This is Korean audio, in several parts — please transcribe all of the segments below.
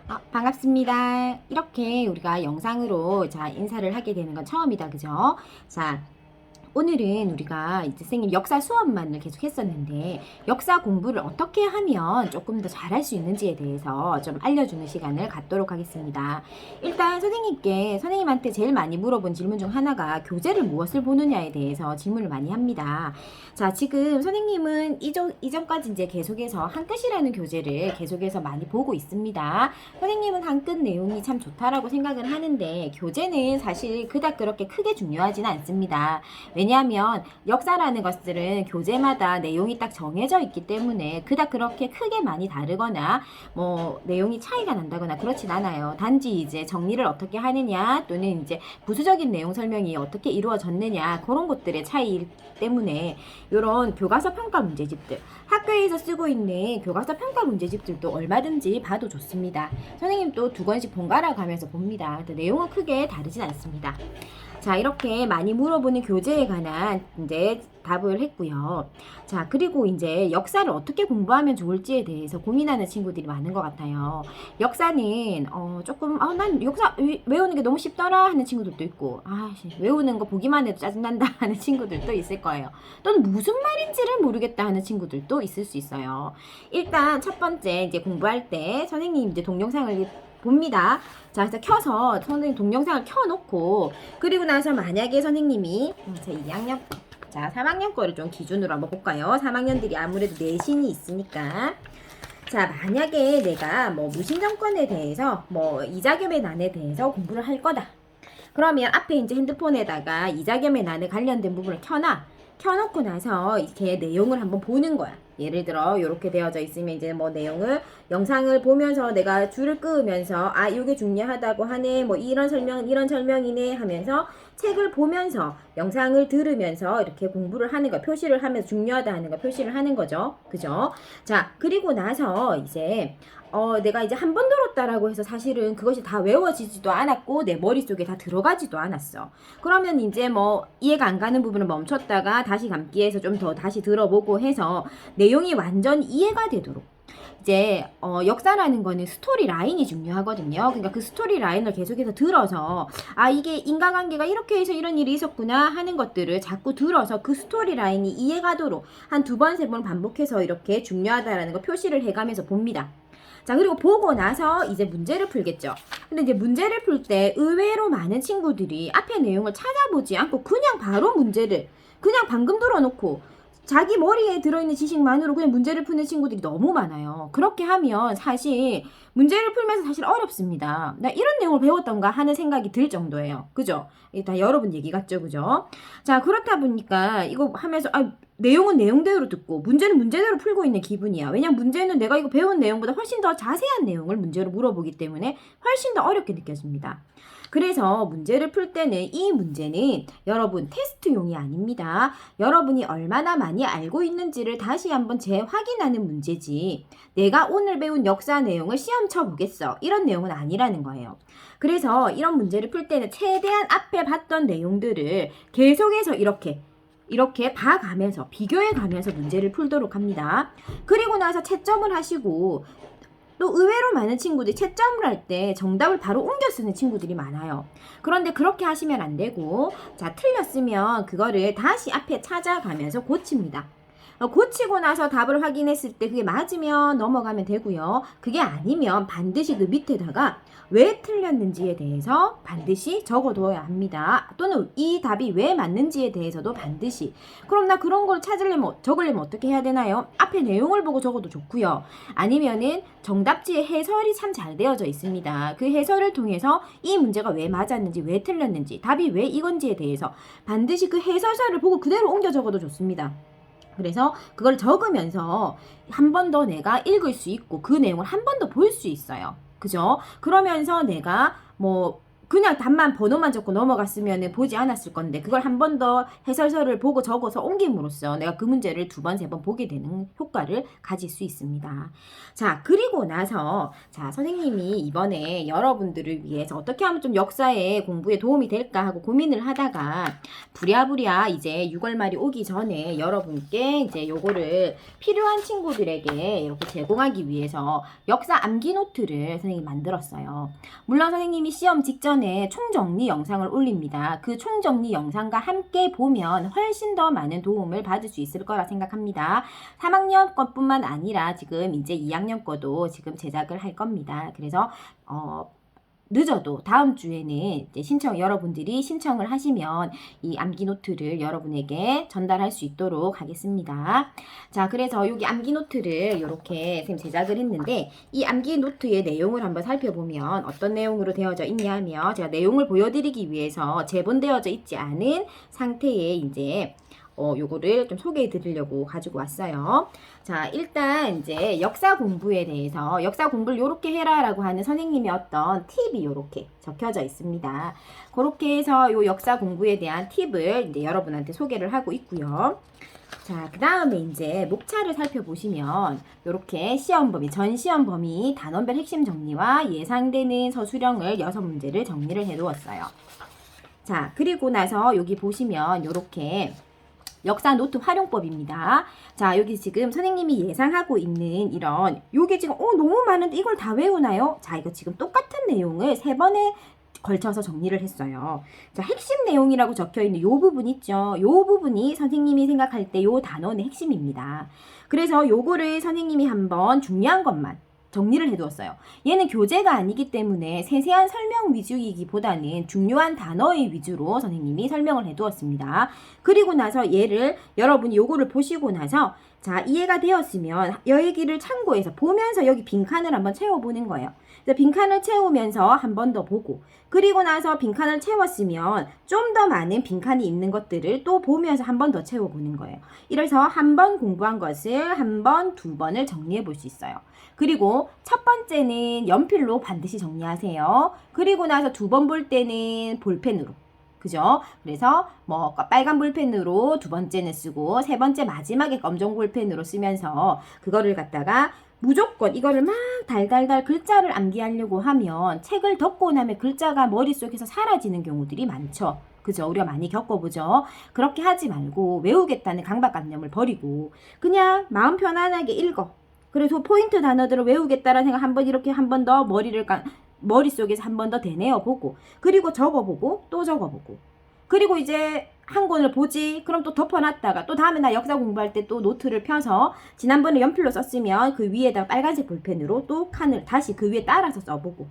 반갑습니다. 이렇게 우리가 영상으로 인사를 하게 되는 건 처음이다. 그죠? 자, 오늘은 우리가 이제 선생님 역사 수업만을 계속 했었는데 역사 공부를 어떻게 하면 조금 더 잘할 수 있는지에 대해서 좀 알려주는 시간을 갖도록 하겠습니다. 일단 선생님한테 제일 많이 물어본 질문 중 하나가 교재를 무엇을 보느냐에 대해서 질문을 많이 합니다. 자, 지금 선생님은 이전까지 이제 계속해서 한끝이라는 교재를 계속해서 많이 보고 있습니다. 선생님은 한끝 내용이 참 좋다라고 생각을 하는데 교재는 사실 그닥 그렇게 크게 중요하지는 않습니다. 왜냐하면 역사라는 것들은 교재마다 내용이 딱 정해져 있기 때문에 그닥 그렇게 크게 많이 다르거나 뭐 내용이 차이가 난다거나 그렇진 않아요. 단지 이제 정리를 어떻게 하느냐 또는 이제 부수적인 내용 설명이 어떻게 이루어졌느냐 그런 것들의 차이이기 때문에 이런 교과서 평가 문제집들 학교에서 쓰고 있는 교과서 평가 문제집들도 얼마든지 봐도 좋습니다. 선생님도 2권씩 번갈아 가면서 봅니다. 내용은 크게 다르진 않습니다. 자, 이렇게 많이 물어보는 교재에 관한 이제 답을 했고요. 자, 그리고 이제 역사를 어떻게 공부하면 좋을지에 대해서 고민하는 친구들이 많은 것 같아요. 역사는 조금 난 역사 외우는 게 너무 쉽더라 하는 친구들도 있고 외우는 거 보기만 해도 짜증난다 하는 친구들도 있을 거예요. 또는 무슨 말인지를 모르겠다 하는 친구들도 있을 수 있어요. 일단 첫 번째 이제 공부할 때 선생님 이제 동영상을 봅니다. 자, 그래서 켜서 선생님 동영상을 켜놓고 그리고 나서 만약에 선생님이 자 2학년 자 3학년 거를 좀 기준으로 한번 볼까요? 3학년들이 아무래도 내신이 있으니까 자 만약에 내가 뭐 무신정권에 대해서 뭐 이자겸의 난에 대해서 공부를 할 거다. 그러면 앞에 이제 핸드폰에다가 이자겸의 난에 관련된 부분을 켜놓고 나서 이렇게 내용을 한번 보는 거야. 예를 들어 이렇게 되어져 있으면 이제 뭐 내용을 영상을 보면서 내가 줄을 끄면서 이게 중요하다고 하네 뭐 이런 설명이네 하면서 책을 보면서 영상을 들으면서 이렇게 공부를 하는 거 표시를 하면서 중요하다 하는 거 표시를 하는 거죠. 그죠? 자, 그리고 나서 이제 내가 이제 한 번 들었다라고 해서 사실은 그것이 다 외워지지도 않았고 내 머릿속에 다 들어가지도 않았어. 그러면 이제 뭐 이해가 안 가는 부분을 멈췄다가 다시 감기해서 좀 더 다시 들어보고 해서 내용이 완전 이해가 되도록 이제 역사라는 거는 스토리 라인이 중요하거든요. 그러니까 그 스토리 라인을 계속해서 들어서 이게 인과관계가 이렇게 해서 이런 일이 있었구나 하는 것들을 자꾸 들어서 그 스토리 라인이 이해가도록 한 2번, 3번 반복해서 이렇게 중요하다라는 거 표시를 해가면서 봅니다. 자, 그리고 보고 나서 이제 문제를 풀겠죠. 근데 이제 문제를 풀 때 의외로 많은 친구들이 앞에 내용을 찾아보지 않고 그냥 바로 문제를 그냥 방금 들어놓고 자기 머리에 들어있는 지식만으로 그냥 문제를 푸는 친구들이 너무 많아요. 그렇게 하면 사실 문제를 풀면서 사실 어렵습니다. 나 이런 내용을 배웠던가 하는 생각이 들 정도예요. 그죠? 다 여러분 얘기 같죠? 그죠? 자, 그렇다 보니까 이거 하면서 내용은 내용대로 듣고 문제는 문제대로 풀고 있는 기분이야. 왜냐면 문제는 내가 이거 배운 내용보다 훨씬 더 자세한 내용을 문제로 물어보기 때문에 훨씬 더 어렵게 느껴집니다. 그래서 문제를 풀 때는 이 문제는 여러분 테스트용이 아닙니다. 여러분이 얼마나 많이 알고 있는지를 다시 한번 재확인하는 문제지 내가 오늘 배운 역사 내용을 시험 쳐보겠어 이런 내용은 아니라는 거예요. 그래서 이런 문제를 풀 때는 최대한 앞에 봤던 내용들을 계속해서 이렇게 봐가면서 비교해가면서 문제를 풀도록 합니다. 그리고 나서 채점을 하시고 또 의외로 많은 친구들이 채점을 할 때 정답을 바로 옮겨 쓰는 친구들이 많아요. 그런데 그렇게 하시면 안 되고 자 틀렸으면 그거를 다시 앞에 찾아가면서 고칩니다. 고치고 나서 답을 확인했을 때 그게 맞으면 넘어가면 되고요. 그게 아니면 반드시 그 밑에다가 왜 틀렸는지에 대해서 반드시 적어둬야 합니다. 또는 이 답이 왜 맞는지에 대해서도 반드시. 그럼 나 그런 걸 적으려면 어떻게 해야 되나요? 앞에 내용을 보고 적어도 좋고요. 아니면은 정답지에 해설이 참 잘 되어져 있습니다. 그 해설을 통해서 이 문제가 왜 맞았는지 왜 틀렸는지 답이 왜 이건지에 대해서 반드시 그 해설서를 보고 그대로 옮겨 적어도 좋습니다. 그래서 그걸 적으면서 한 번 더 내가 읽을 수 있고 그 내용을 한 번 더 볼 수 있어요. 그죠? 그러면서 내가 뭐 그냥 답만 번호만 적고 넘어갔으면 보지 않았을 건데 그걸 한 번 더 해설서를 보고 적어서 옮김으로써 내가 그 문제를 두 번, 세 번 보게 되는 효과를 가질 수 있습니다. 자, 그리고 나서 자, 선생님이 이번에 여러분들을 위해서 어떻게 하면 좀 역사의 공부에 도움이 될까 하고 고민을 하다가 부랴부랴 이제 6월 말이 오기 전에 여러분께 이제 요거를 필요한 친구들에게 이렇게 제공하기 위해서 역사 암기 노트를 선생님이 만들었어요. 물론 선생님이 시험 직전에 총정리 영상을 올립니다. 그 총정리 영상과 함께 보면 훨씬 더 많은 도움을 받을 수 있을 거라 생각합니다. 3학년 것뿐만 아니라 지금 이제 2학년 거도 지금 제작을 할 겁니다. 그래서 늦어도 다음 주에는 이제 여러분들이 신청을 하시면 이 암기 노트를 여러분에게 전달할 수 있도록 하겠습니다. 자, 그래서 여기 암기 노트를 이렇게 선생님 제작을 했는데 이 암기 노트의 내용을 한번 살펴보면 어떤 내용으로 되어져 있냐 하면 제가 내용을 보여드리기 위해서 재본되어져 있지 않은 상태에 이제 요거를 좀 소개해 드리려고 가지고 왔어요. 자, 일단 이제 역사 공부에 대해서 역사 공부를 요렇게 해라라고 하는 선생님의 어떤 팁이 요렇게 적혀져 있습니다. 그렇게 해서 요 역사 공부에 대한 팁을 이제 여러분한테 소개를 하고 있고요. 자, 그 다음에 이제 목차를 살펴보시면 요렇게 시험 범위, 전 시험 범위 단원별 핵심 정리와 예상되는 서술형을 6문제를 정리를 해 두었어요. 자, 그리고 나서 여기 보시면 요렇게 역사 노트 활용법입니다. 자, 여기 지금 선생님이 예상하고 있는 이런 요게 지금 너무 많은데 이걸 다 외우나요? 자, 이거 지금 똑같은 내용을 3번에 걸쳐서 정리를 했어요. 자, 핵심 내용이라고 적혀있는 요 부분 있죠? 요 부분이 선생님이 생각할 때 요 단원의 핵심입니다. 그래서 요거를 선생님이 한번 중요한 것만 정리를 해두었어요. 얘는 교재가 아니기 때문에 세세한 설명 위주이기보다는 중요한 단어의 위주로 선생님이 설명을 해두었습니다. 그리고 나서 얘를 여러분이 요거를 보시고 나서 자, 이해가 되었으면 이 얘기를 참고해서 보면서 여기 빈칸을 한번 채워보는 거예요. 빈칸을 채우면서 한 번 더 보고 그리고 나서 빈칸을 채웠으면 좀 더 많은 빈칸이 있는 것들을 또 보면서 한 번 더 채워보는 거예요. 이래서 한 번 공부한 것을 한 번, 두 번을 정리해 볼 수 있어요. 그리고 첫 번째는 연필로 반드시 정리하세요. 그리고 나서 두 번 볼 때는 볼펜으로. 그죠? 그래서 뭐 빨간 볼펜으로 두 번째는 쓰고 세 번째 마지막에 검정 볼펜으로 쓰면서 그거를 갖다가 무조건 이거를 막 달달달 글자를 암기하려고 하면 책을 덮고 나면 글자가 머릿속에서 사라지는 경우들이 많죠. 그죠? 우리가 많이 겪어보죠. 그렇게 하지 말고 외우겠다는 강박관념을 버리고 그냥 마음 편안하게 읽어. 그래서 포인트 단어들을 외우겠다라는 생각 한번 이렇게 한 번 더 머릿속에서 한 번 더 되뇌어 보고 그리고 적어보고 또 적어보고 그리고 이제 한 권을 보지 그럼 또 덮어놨다가 또 다음에 나 역사 공부할 때 또 노트를 펴서 지난번에 연필로 썼으면 그 위에다 빨간색 볼펜으로 또 칸을 다시 그 위에 따라서 써보고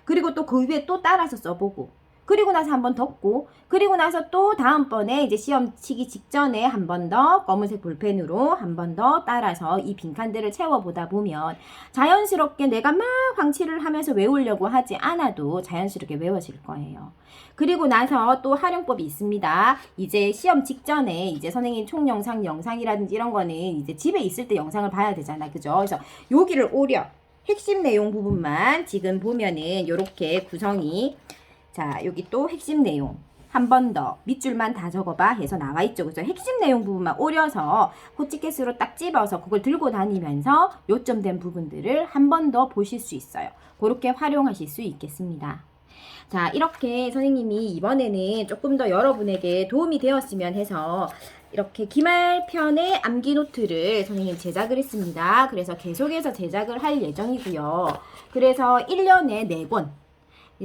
그리고 또 그 위에 또 따라서 써보고 그리고 나서 한 번 덮고 그리고 나서 또 다음번에 이제 시험 치기 직전에 한 번 더 검은색 볼펜으로 한 번 더 따라서 이 빈칸들을 채워보다 보면 자연스럽게 내가 막 황치를 하면서 외우려고 하지 않아도 자연스럽게 외워질 거예요. 그리고 나서 또 활용법이 있습니다. 이제 시험 직전에 이제 선생님 영상이라든지 이런 거는 이제 집에 있을 때 영상을 봐야 되잖아. 그죠? 그래서 여기를 오려 핵심 내용 부분만 지금 보면은 요렇게 구성이 자, 여기 또 핵심 내용 한 번 더 밑줄만 다 적어봐 해서 나와 있죠. 그래서 핵심 내용 부분만 오려서 호치켓으로 딱 집어서 그걸 들고 다니면서 요점된 부분들을 한 번 더 보실 수 있어요. 그렇게 활용하실 수 있겠습니다. 자, 이렇게 선생님이 이번에는 조금 더 여러분에게 도움이 되었으면 해서 이렇게 기말편의 암기 노트를 선생님 제작을 했습니다. 그래서 계속해서 제작을 할 예정이고요. 그래서 1년에 4권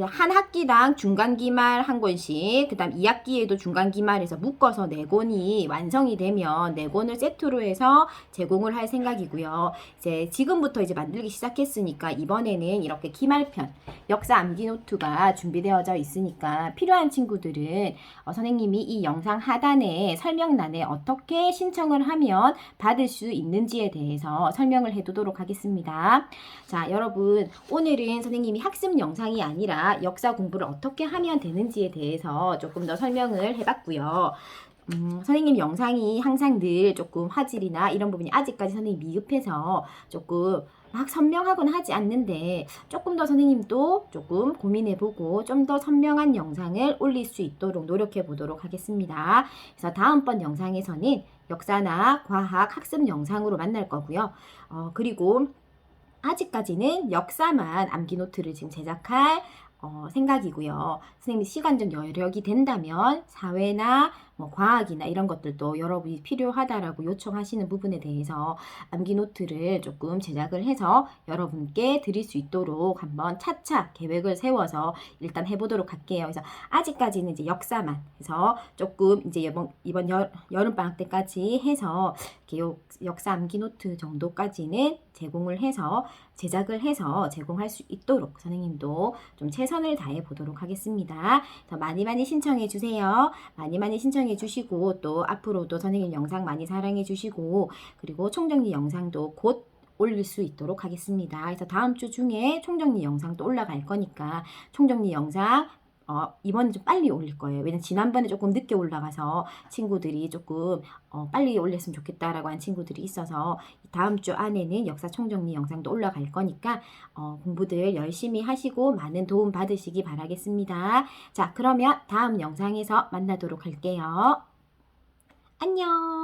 한 학기당 중간기말 한 권씩 그 다음 2학기에도 중간기말에서 묶어서 4권이 완성이 되면 4권을 세트로 해서 제공을 할 생각이고요. 이제 지금부터 이제 만들기 시작했으니까 이번에는 이렇게 기말편 역사 암기 노트가 준비되어져 있으니까 필요한 친구들은 선생님이 이 영상 하단에 설명란에 어떻게 신청을 하면 받을 수 있는지에 대해서 설명을 해두도록 하겠습니다. 자, 여러분 오늘은 선생님이 학습 영상이 아니라 역사 공부를 어떻게 하면 되는지에 대해서 조금 더 설명을 해봤고요. 선생님 영상이 항상 늘 조금 화질이나 이런 부분이 아직까지 선생님이 미흡해서 조금 막 선명하곤 하지 않는데 조금 더 선생님도 조금 고민해보고 좀 더 선명한 영상을 올릴 수 있도록 노력해 보도록 하겠습니다. 그래서 다음번 영상에서는 역사나 과학 학습 영상으로 만날 거고요. 그리고 아직까지는 역사만 암기 노트를 지금 제작할 생각이고요. 선생님이 시간적 여력이 된다면 사회나 뭐 과학이나 이런 것들도 여러분이 필요하다라고 요청하시는 부분에 대해서 암기 노트를 조금 제작을 해서 여러분께 드릴 수 있도록 한번 차차 계획을 세워서 일단 해보도록 할게요. 그래서 아직까지는 이제 역사만 해서 조금 이제 이번 여름방학 때까지 해서 이렇게 역사 암기 노트 정도까지는 제공을 해서 제작을 해서 제공할 수 있도록 선생님도 좀 최선을 다해 보도록 하겠습니다. 더 많이 신청해 주세요. 많이 신청해 주시고 또 앞으로도 선생님 영상 많이 사랑해 주시고 그리고 총정리 영상도 곧 올릴 수 있도록 하겠습니다. 그래서 다음 주 중에 총정리 영상도 올라갈 거니까 총정리 영상 이번에 좀 빨리 올릴 거예요. 왜냐면 지난번에 조금 늦게 올라가서 친구들이 조금 빨리 올렸으면 좋겠다라고 한 친구들이 있어서 다음 주 안에는 역사 총정리 영상도 올라갈 거니까 공부들 열심히 하시고 많은 도움 받으시기 바라겠습니다. 자, 그러면 다음 영상에서 만나도록 할게요. 안녕.